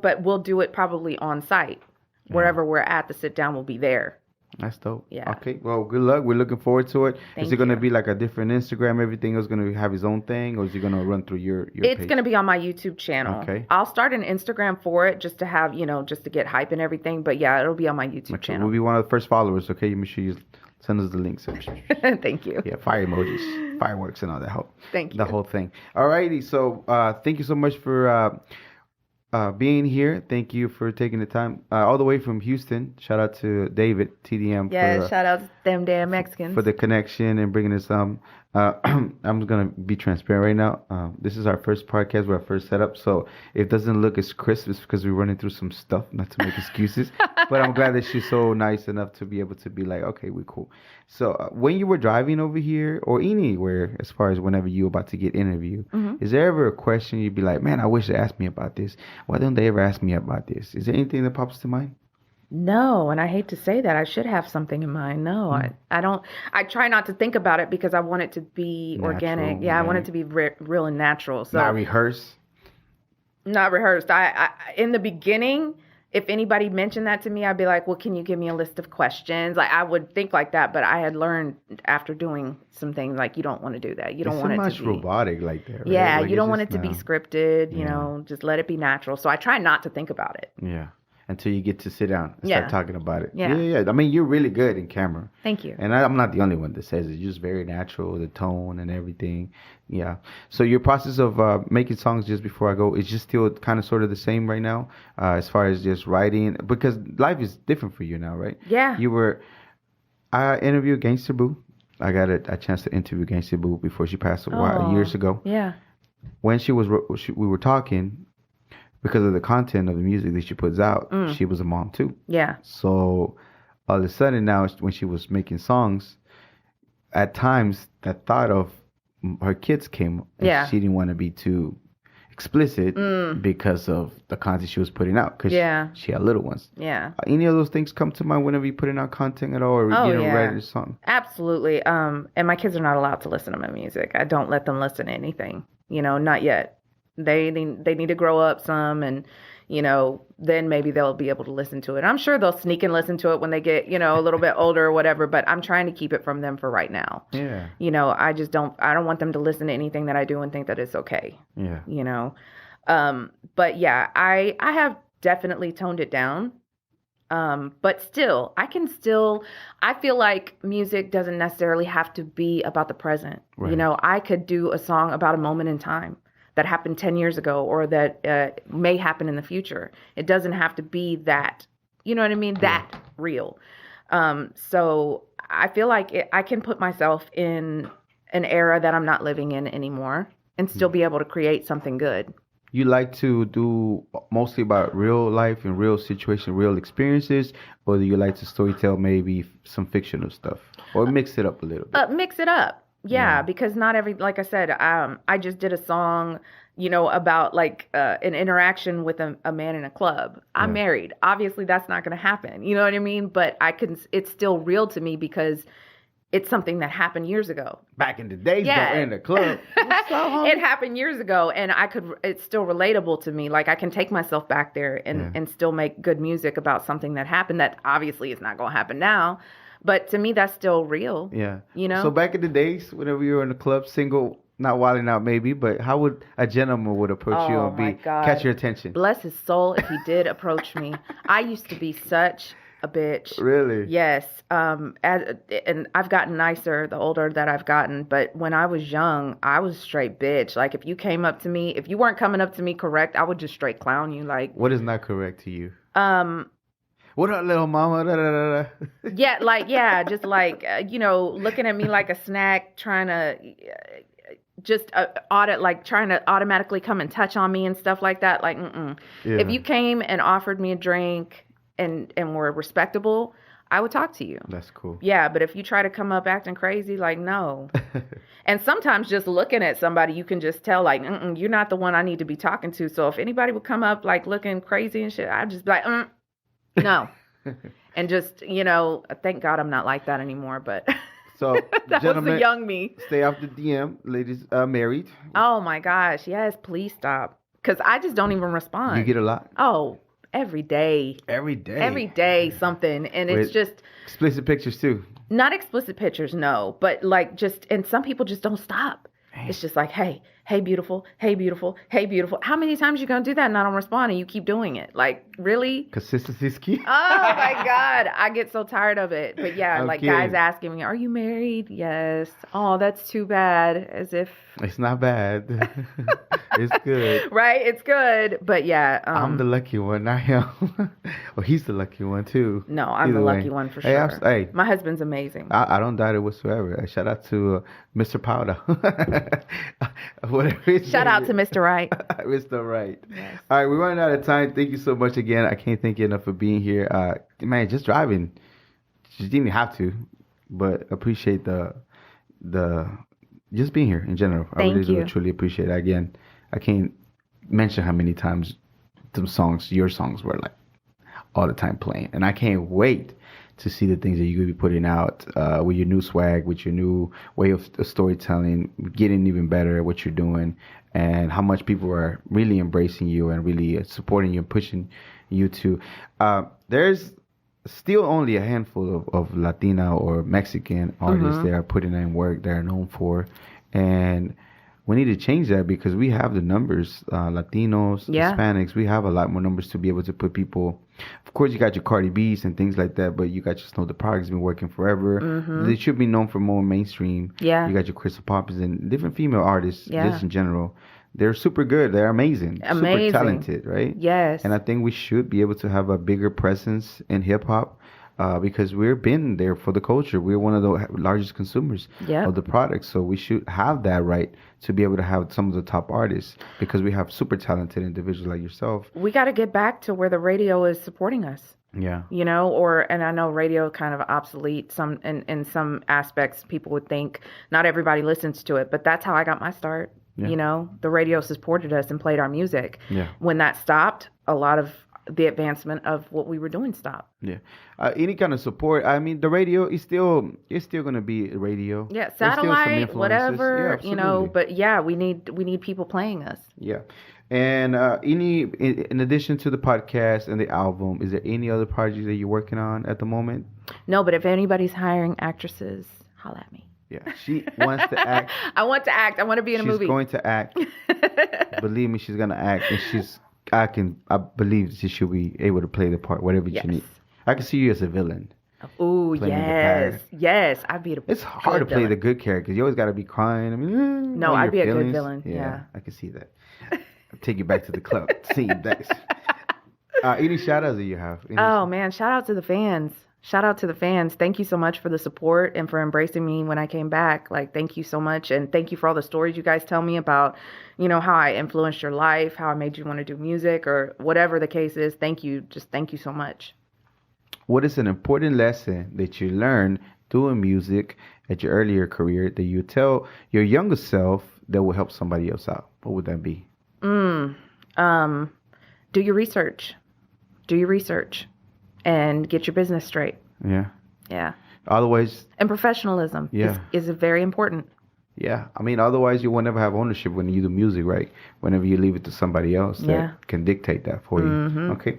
But we'll do it probably on site. Wherever we're at, the sit down will be there. That's dope. Yeah. Okay. Well, good luck. We're looking forward to it. Thank is it going to be like a different Instagram? Everything is going to have its own thing, or is it going to run through your It's page? going to be on my YouTube channel. Okay. I'll start an Instagram for it just to have, just to get hype and everything. But yeah, it'll be on my YouTube channel. We'll be one of the first followers. Okay. You make sure you send us the links. Thank you. Yeah. Fire emojis, fireworks, and all that. Thank you. The whole thing. All righty. So thank you so much for being here. Thank you for taking the time all the way from Houston. Shout out to David TDM Yeah, shout out to them damn Mexicans. for the connection and bringing us I'm gonna be transparent right now. This is our first podcast, our first setup, so if it doesn't look as crisp, it's because we're running through some stuff, not to make excuses. But I'm glad that she's so nice enough to be able to be like, okay, we're cool. So when you were driving over here or anywhere, as far as whenever you were about to get interviewed, is there ever a question you'd be like, man, I wish they asked me about this? Why don't they ever ask me about this? Is there anything that pops to mind? No, and I hate to say that. I should have something in mind. No, I don't. I try not to think about it because I want it to be organic. Yeah, I want it to be real and natural. So not rehearsed. Not rehearsed. I in the beginning, if anybody mentioned that to me, I'd be like, well, can you give me a list of questions? Like I would think like that, but I had learned after doing some things like you don't want to do that. You don't want it to be much robotic like that. Right? Yeah, like you don't want it to be scripted. You know, just let it be natural. So I try not to think about it. Yeah. Until you get to sit down and start talking about it. Yeah. I mean, you're really good in camera. Thank you. And I'm not the only one that says it. You're just very natural, the tone and everything. Yeah. So your process of making songs, just before I go, is just still kind of sort of the same right now, as far as just writing, because life is different for you now, right? Yeah. I interviewed Gangsta Boo. I got a chance to interview Gangsta Boo before she passed away years ago. Yeah. When we were talking. Because of the content of the music that she puts out, she was a mom too. Yeah. So all of a sudden now, when she was making songs, at times that thought of her kids came. And she didn't want to be too explicit because of the content she was putting out. Because she had little ones. Yeah. Any of those things come to mind whenever you're putting out content at all, or writing a song? Absolutely. And my kids are not allowed to listen to my music. I don't let them listen to anything. Not yet. They need to grow up some, and then maybe they'll be able to listen to it. I'm sure they'll sneak and listen to it when they get a little bit older or whatever. But I'm trying to keep it from them for right now. Yeah. I don't want them to listen to anything that I do and think that it's okay. Yeah. But yeah, I have definitely toned it down. But still, I feel like music doesn't necessarily have to be about the present. Right. I could do a song about a moment in time that happened 10 years ago, or that may happen in the future. It doesn't have to be that, you know what I mean? That real. So I feel like I can put myself in an era that I'm not living in anymore and still be able to create something good. You like to do mostly about real life and real situation, real experiences, or do you like to storytell maybe some fictional stuff, or mix it up a little bit? Mix it up. Yeah, because not like I said, I just did a song, about like an interaction with a man in a club. I'm married. Obviously, that's not going to happen. You know what I mean? But it's still real to me because it's something that happened years ago. Back in the days, in the club. It happened years ago, and it's still relatable to me. Like I can take myself back there and still make good music about something that happened that obviously is not going to happen now. But to me, that's still real. Yeah. So back in the days, whenever you were in the club, single, not wilding out maybe, but how would a gentleman would approach you and catch your attention? Bless his soul if he did approach me. I used to be such a bitch. Really? Yes. And I've gotten nicer the older that I've gotten. But when I was young, I was straight bitch. Like if you weren't coming up to me correct, I would just straight clown you. Like what is not correct to you? What up, little mama? Da, da, da, da. Just like, looking at me like a snack, trying to trying to automatically come and touch on me and stuff like that. Like, yeah. If you came and offered me a drink and were respectable, I would talk to you. That's cool. Yeah, but if you try to come up acting crazy, like, no. And sometimes just looking at somebody, you can just tell, like, you're not the one I need to be talking to. So if anybody would come up, like, looking crazy and shit, I'd just be like, no. And just, thank God I'm not like that anymore, but so that was the young me. Stay off the DM. Ladies married. Oh, my gosh. Yes, please stop. Because I just don't even respond. You get a lot? Oh, every day. Every day? Every day, something. And it's just... Explicit pictures, too? Not explicit pictures, no. But, like, and some people just don't stop. It's just like, hey, hey, beautiful, hey, beautiful, hey, beautiful. How many times you going to do that and I don't respond and you keep doing it? Like, really? Consistency is key. Oh, my God. I get so tired of it. But yeah, I'm like kidding. guys asking me, are you married? Yes. Oh, that's too bad. As if. It's not bad. It's good. Right? It's good. But yeah. I'm the lucky one, not him. Well, he's the lucky one too. No, I'm the lucky one for sure. Hey, my husband's amazing. I don't doubt it whatsoever. Shout out to Mr. Powda. Whatever. Shout out to Mr. Right. Mr. Right. Yes. All right, we're running out of time. Thank you so much again. I can't thank you enough for being here. Man, just driving. You didn't have to, but appreciate the just being here in general. I really do truly appreciate it. Again, I can't mention how many times your songs were like all the time playing, and I can't wait to see the things that you're gonna be putting out with your new swag, with your new way of storytelling, getting even better at what you're doing, and how much people are really embracing you and really supporting you and pushing you to. There's still only a handful of Latina or Mexican artists that are putting in work they're known for, and we need to change that because we have the numbers, Latinos, Hispanics, we have a lot more numbers to be able to put people. Of course, you got your Cardi B's and things like that, but you got your Snow the Product's been working forever. They should be known for more mainstream. Yeah. You got your Crystal Poppins and different female artists just in general. They're super good. They're amazing. Super talented, right? Yes. And I think we should be able to have a bigger presence in hip hop because we've been there for the culture. We're one of the largest consumers of the product. So we should have that right to be able to have some of the top artists because we have super talented individuals like yourself. We got to get back to where the radio is supporting us. Yeah. You know, and I know radio kind of obsolete in some aspects. People would think not everybody listens to it, but that's how I got my start. Yeah. You know, the radio supported us and played our music. Yeah. When that stopped, a lot of the advancement of what we were doing stopped. Yeah. Any kind of support. I mean, the radio is still going to be radio. Yeah. Satellite, whatever, you know, but yeah, we need people playing us. Yeah. And in addition to the podcast and the album, is there any other projects that you're working on at the moment? No, but if anybody's hiring actresses, holla at me. Yeah, she wants to act. I want to act. I want to be in a movie. She's going to act. Believe me, she's going to act. And I believe she should be able to play the part, whatever you need. I can see you as a villain. Oh, yes. Yes, I'd be It's hard to play the good character. You always got to be crying. I mean, no, I'd be a good villain. Yeah. I can see that. I'll take you back to the club. Scene, thanks. Any shout outs that you have? Man, shout out to the fans. Shout out to the fans. Thank you so much for the support and for embracing me when I came back. Like, thank you so much. And thank you for all the stories you guys tell me about, you know, how I influenced your life, how I made you want to do music or whatever the case is. Thank you. Just thank you so much. What is an important lesson that you learned doing music at your earlier career that you tell your younger self that will help somebody else out? What would that be? Do your research. Do your research. And get your business straight. Yeah. Yeah. Otherwise. And professionalism is very important. Yeah. I mean, otherwise you will never have ownership when you do music, right? Whenever you leave it to somebody else that can dictate that for you. Okay.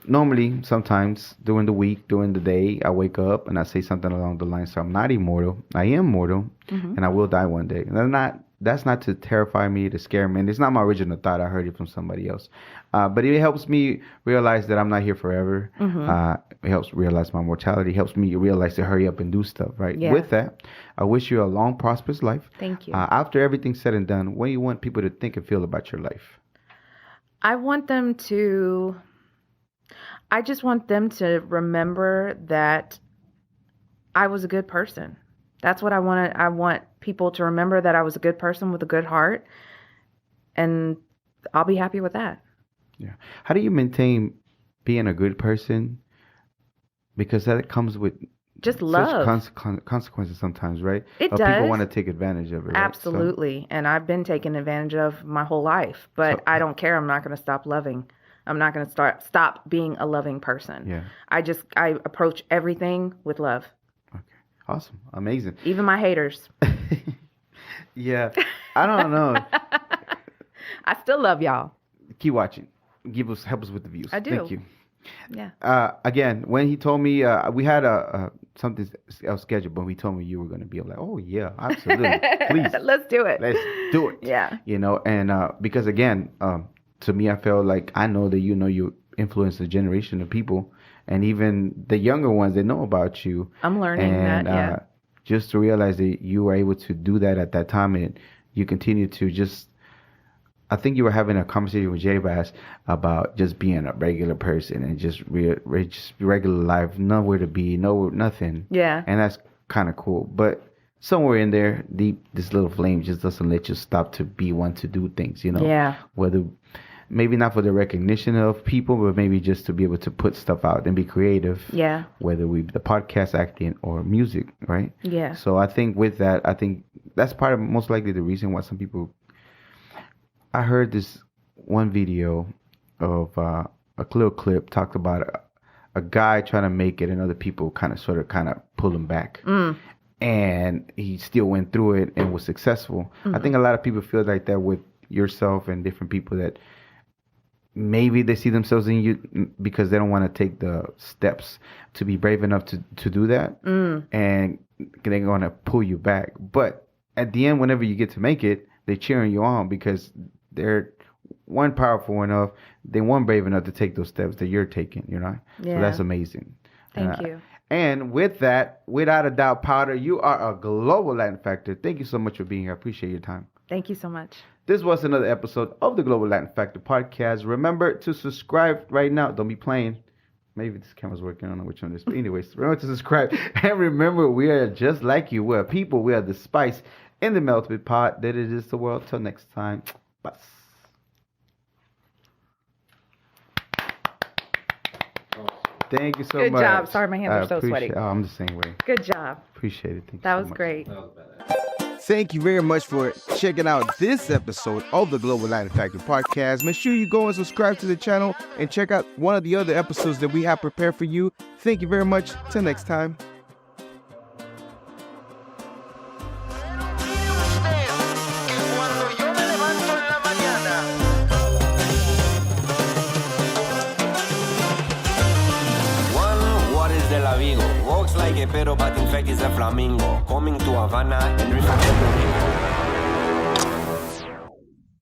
Normally, sometimes during the week, during the day, I wake up and I say something along the lines, so I'm not immortal. I am mortal and I will die one day. And that's not to terrify me, to scare me. And it's not my original thought. I heard it from somebody else. But it helps me realize that I'm not here forever. It helps realize my mortality. It helps me realize to hurry up and do stuff, right? Yeah. With that, I wish you a long, prosperous life. Thank you. After everything's said and done, what do you want people to think and feel about your life? I just want them to remember that I was a good person. That's what I want. I want people to remember that I was a good person with a good heart, and I'll be happy with that. Yeah. How do you maintain being a good person? Because that comes with just love. Consequences sometimes, right? It does. People want to take advantage of it. Right? Absolutely. And I've been taken advantage of my whole life, but I don't care. I'm not going to stop loving. I'm not going to stop being a loving person. Yeah. I approach everything with love. Okay. Awesome. Amazing. Even my haters. Yeah. I don't know. I still love y'all. Keep watching. Help us with the views. I do. Thank you. Yeah. Again, when he told me, we had something else scheduled, but he told me you were going to be, I'm like, oh yeah, absolutely, please, let's do it. let's do it. Yeah. You know, and because again, to me, I felt like I know that you influence a generation of people, and even the younger ones that know about you. I'm learning and, that. Yeah. Just to realize that you were able to do that at that time, and you continue to just. I think you were having a conversation with Jay Bass about just being a regular person and just just regular life, nowhere to be, nothing. Yeah. And that's kind of cool. But somewhere in there, this little flame just doesn't let you stop to be one to do things, you know? Yeah. Whether maybe not for the recognition of people, but maybe just to be able to put stuff out and be creative. Yeah. Whether the podcast, acting, or music, right? Yeah. So I think with that, I think that's part of most likely the reason why some people. I heard this one video of a little clip talked about a guy trying to make it and other people kind of pull him back. And he still went through it and was successful. I think a lot of people feel like that with yourself and different people, that maybe they see themselves in you because they don't want to take the steps to be brave enough to do that. And they're going to pull you back. But at the end, whenever you get to make it, they're cheering you on because they're one powerful enough, they one brave enough to take those steps that you're taking, you know? Yeah. So that's amazing. Thank you. And with that, without a doubt, Powder, you are a global Latin factor. Thank you so much for being here. I appreciate your time. Thank you so much. This was another episode of the Global Latin Factor podcast. Remember to subscribe right now. Don't be playing. Maybe this camera's working. I don't know which one it is. But anyways, remember to subscribe. And remember, we are just like you. We're people. We are the spice in the melted pot that it is the world. Till next time. Bye. Thank you so much. Good job. Sorry, my hands are so sweaty. Oh, I'm the same way. Good job. Appreciate it. Thank you That so was much. great. Thank you very much for checking out this episode of the Global Latin Factor podcast. Make sure you go and subscribe to the channel and check out one of the other episodes that we have prepared for you. Thank you very much. Till next time. Walks like a pedo, but in fact is a flamingo. Coming to Havana and reflecting.